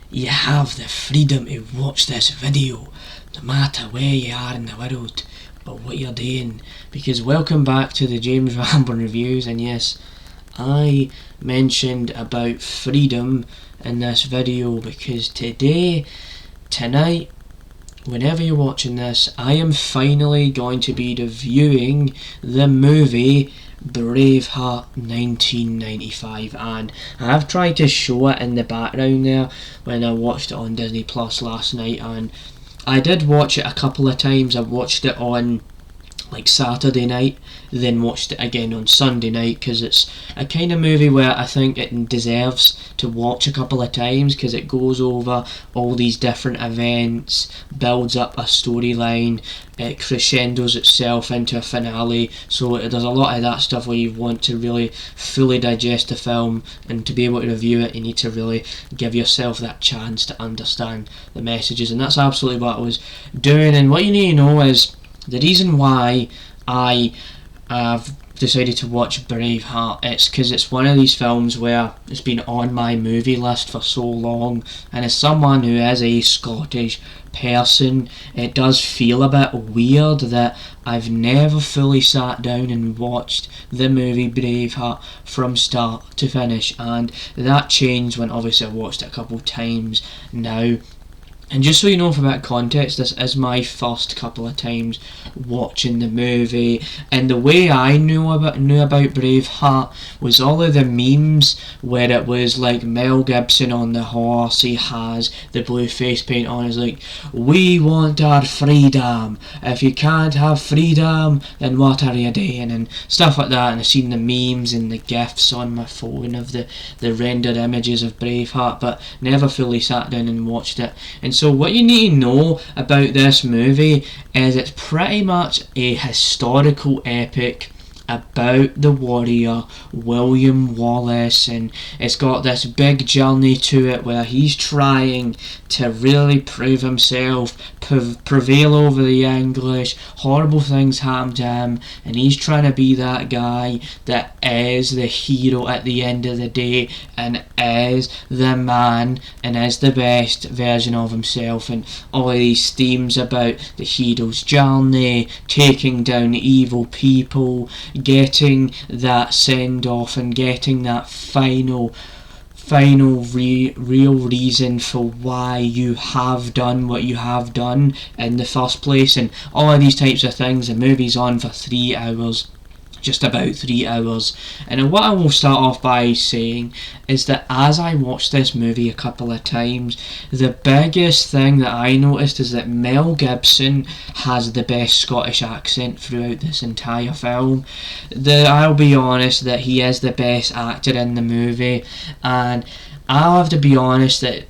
you have the freedom to watch this video, no matter where you are in the world, but what you're doing. Because welcome back to the James Rambling Reviews, and yes, I mentioned about freedom in this video because tonight, whenever you're watching this, I am finally going to be reviewing the movie Braveheart 1995, and I've tried to show it in the background there when I watched it on Disney Plus last night, and I did watch it a couple of times. I watched it on like Saturday night, then watched it again on Sunday night, because it's a kind of movie where I think it deserves to watch a couple of times, because it goes over all these different events, builds up a storyline, it crescendos itself into a finale. So there's a lot of that stuff where you want to really fully digest the film, and to be able to review it you need to really give yourself that chance to understand the messages, and that's absolutely what I was doing. And what you need to know is the reason why I have decided to watch Braveheart, it's because it's one of these films where it's been on my movie list for so long, and as someone who is a Scottish person, it does feel a bit weird that I've never fully sat down and watched the movie Braveheart from start to finish, and that changed when obviously I watched it a couple of times now. And just so you know, for a bit of context, this is my first couple of times watching the movie, and the way I knew about Braveheart was all of the memes where it was like Mel Gibson on the horse, he has the blue face paint on, he's like, "We want our freedom, if you can't have freedom, then what are you doing?" and stuff like that. And I've seen the memes and the gifs on my phone of the rendered images of Braveheart, but never fully sat down and watched it. And so what you need to know about this movie is it's pretty much a historical epic about the warrior William Wallace, and it's got this big journey to it where he's trying to really prove himself, prevail over the English. Horrible things happen to him, and he's trying to be that guy that is the hero at the end of the day, and is the man, and is the best version of himself. And all of these themes about the hero's journey, taking down evil people, getting that send off, and getting that final real reason for why you have done what you have done in the first place, and all of these types of things. The movie's on for 3 hours, just about 3 hours. And what I will start off by saying is that as I watched this movie a couple of times, the biggest thing that I noticed is that Mel Gibson has the best Scottish accent throughout this entire film. I'll be honest that he is the best actor in the movie, and I'll have to be honest that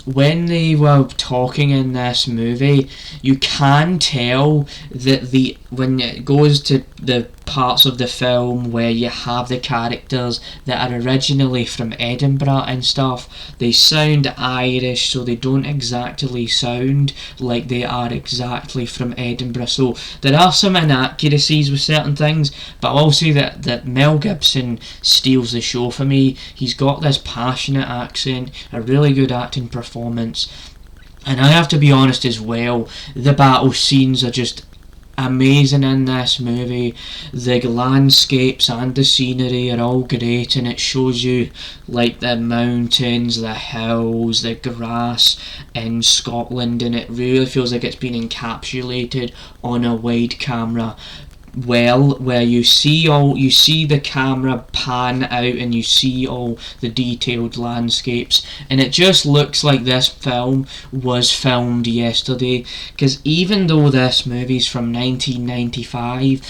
when they were talking in this movie, you can tell that when it goes to the parts of the film where you have the characters that are originally from Edinburgh and stuff, they sound Irish, so they don't exactly sound like they are exactly from Edinburgh. So there are some inaccuracies with certain things, but I'll say that Mel Gibson steals the show for me. He's got this passionate accent, a really good acting performance, and I have to be honest as well, the battle scenes are just amazing in this movie. The landscapes and the scenery are all great, and it shows you like the mountains, the hills, the grass in Scotland, and it really feels like it's been encapsulated on a wide camera, where you see the camera pan out and you see all the detailed landscapes, and it just looks like this film was filmed yesterday. Because even though this movie's from 1995,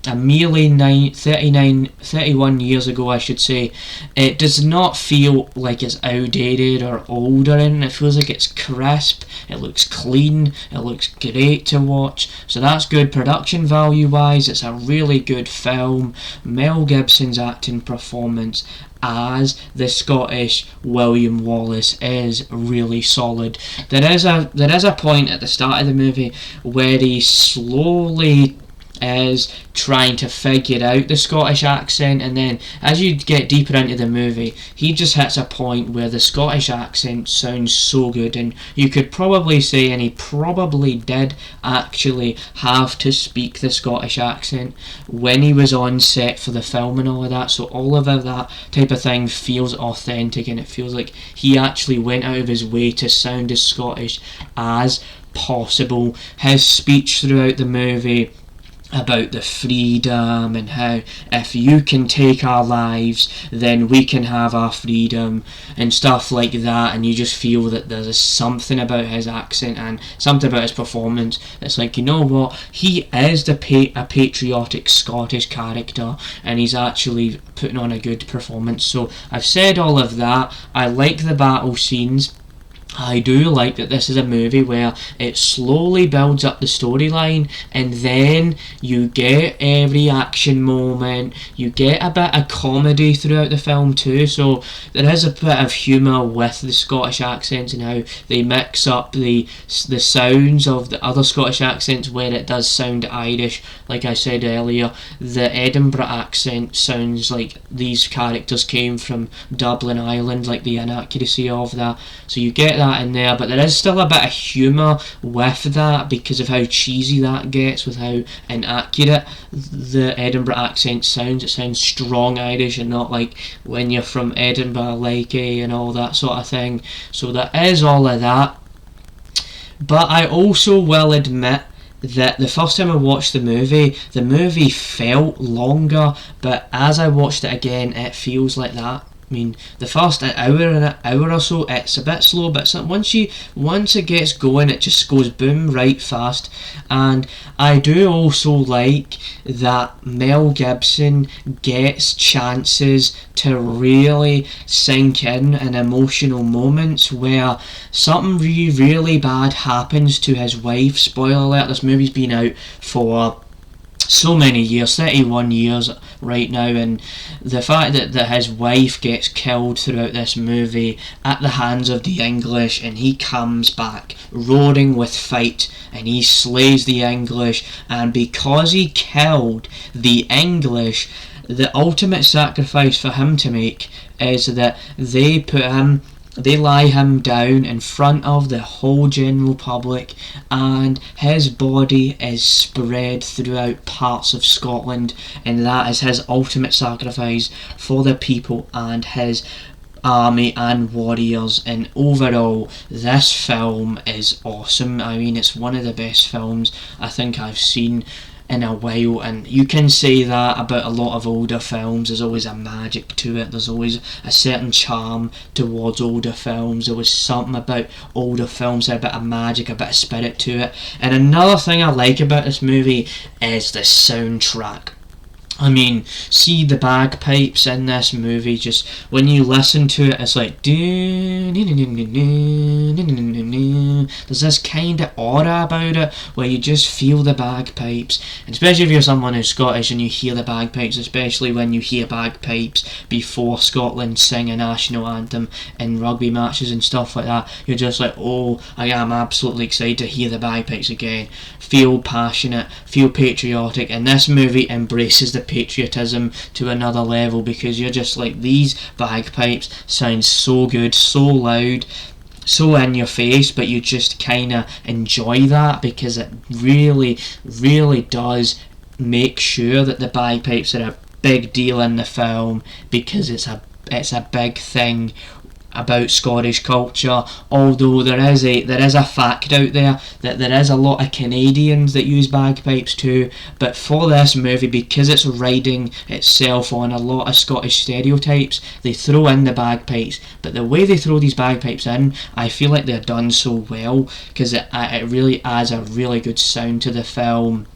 a merely 31 years ago, I should say, it does not feel like it's outdated or old or anything. It feels like it's crisp, it looks clean, it looks great to watch, so that's good. Production value wise, it's a really good film. Mel Gibson's acting performance as the Scottish William Wallace is really solid. There is a point at the start of the movie where he slowly is trying to figure out the Scottish accent, and then as you get deeper into the movie, he just hits a point where the Scottish accent sounds so good, and you could probably say, and he probably did actually have to speak the Scottish accent when he was on set for the film and all of that, so all of that type of thing feels authentic, and it feels like he actually went out of his way to sound as Scottish as possible. His speech throughout the movie about the freedom and how if you can take our lives then we can have our freedom and stuff like that, and you just feel that there's something about his accent and something about his performance. It's like, you know what, he is a patriotic Scottish character and he's actually putting on a good performance. So I've said all of that. I like the battle scenes. I do like that this is a movie where it slowly builds up the storyline, and then you get every action moment, you get a bit of comedy throughout the film too, so there is a bit of humour with the Scottish accents and how they mix up the sounds of the other Scottish accents where it does sound Irish. Like I said earlier, the Edinburgh accent sounds like these characters came from Dublin, Ireland, like the inaccuracy of that, so you get that in there, but there is still a bit of humour with that because of how cheesy that gets, with how inaccurate the Edinburgh accent sounds. It sounds strong Irish and not like when you're from Edinburgh, like and all that sort of thing. So there is all of that. But I also will admit that the first time I watched the movie felt longer, but as I watched it again, it feels like that. I mean, the first hour or so, it's a bit slow, but once it gets going, it just goes boom right fast. And I do also like that Mel Gibson gets chances to really sink in emotional moments where something really bad happens to his wife. Spoiler alert, this movie's been out for so many years, 31 years right now, and the fact that his wife gets killed throughout this movie at the hands of the English, and he comes back roaring with fight and he slays the English, and because he killed the English, the ultimate sacrifice for him to make is that they lie him down in front of the whole general public, and his body is spread throughout parts of Scotland, and that is his ultimate sacrifice for the people and his army and warriors. And overall, this film is awesome. I mean, it's one of the best films I think I've seen in a while, and you can say that about a lot of older films. There's always a magic to it, there's always a certain charm towards older films. There was something about older films, a bit of magic, a bit of spirit to it. And another thing I like about this movie is the soundtrack. I mean, see the bagpipes in this movie, just when you listen to it, it's like there's this kind of aura about it where you just feel the bagpipes, and especially if you're someone who's Scottish and you hear the bagpipes, especially when you hear bagpipes before Scotland sing a national anthem in rugby matches and stuff like that, you're just like, oh, I am absolutely excited to hear the bagpipes again. Feel passionate, feel patriotic, and this movie embraces the patriotism to another level, because you're just like, these bagpipes sound so good, so loud, so in your face, but you just kind of enjoy that because it really does make sure that the bagpipes are a big deal in the film, because it's a big thing about Scottish culture. Although there is a fact out there that there is a lot of Canadians that use bagpipes too, but for this movie, because it's riding itself on a lot of Scottish stereotypes, they throw in the bagpipes. But the way they throw these bagpipes in, I feel like they're done so well, because it really adds a really good sound to the film.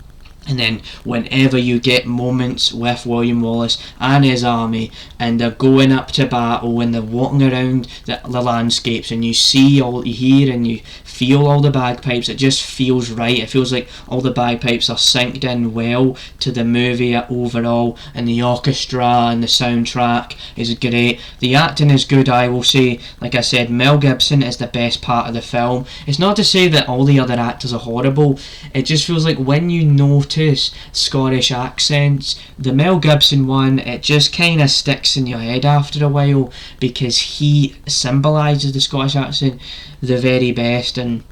And then whenever you get moments with William Wallace and his army, and they're going up to battle and they're walking around the landscapes, and you hear and you feel all the bagpipes, it just feels right. It feels like all the bagpipes are synced in well to the movie overall, and the orchestra and the soundtrack is great. The acting is good, I will say. Like I said, Mel Gibson is the best part of the film. It's not to say that all the other actors are horrible, it just feels like when you notice notice Scottish accents. The Mel Gibson one, it just kind of sticks in your head after a while because he symbolises the Scottish accent the very best, and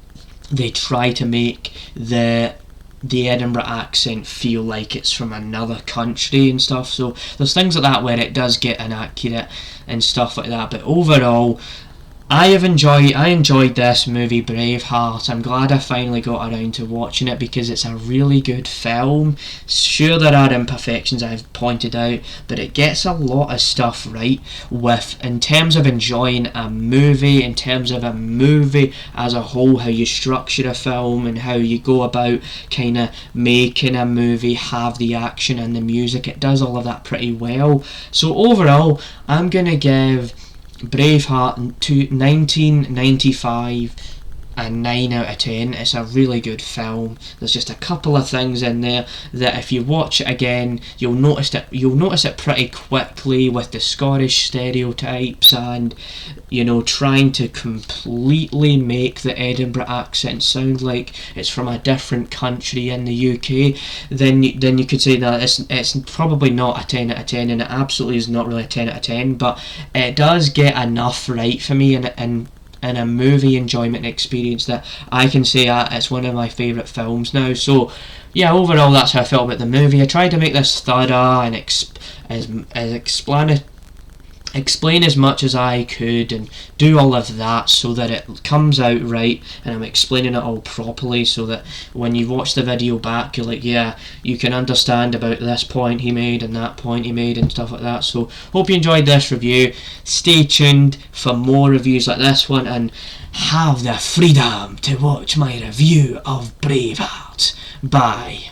they try to make the Edinburgh accent feel like it's from another country and stuff. So there's things like that where it does get inaccurate and stuff like that. But overall, I enjoyed this movie, Braveheart. I'm glad I finally got around to watching it because it's a really good film. Sure, there are imperfections I've pointed out, but it gets a lot of stuff right in terms of enjoying a movie, in terms of a movie as a whole, how you structure a film and how you go about kind of making a movie have the action and the music. It does all of that pretty well. So overall, I'm going to give Braveheart to 1995 a 9 out of 10. It's a really good film. There's just a couple of things in there that if you watch it again, you'll notice it pretty quickly, with the Scottish stereotypes and, you know, trying to completely make the Edinburgh accent sound like it's from a different country in the UK. Then you could say that it's probably not a 10 out of 10, and it absolutely is not really a 10 out of 10, but it does get enough right for me in a movie enjoyment experience that I can say it's one of my favourite films now. So yeah, overall that's how I felt about the movie. I tried to make this thorough and explain as much as I could and do all of that so that it comes out right, and I'm explaining it all properly so that when you watch the video back you're like, yeah, you can understand about this point he made and that point he made and stuff like that. So hope you enjoyed this review. Stay tuned for more reviews like this one, and have the freedom to watch my review of Braveheart. Bye.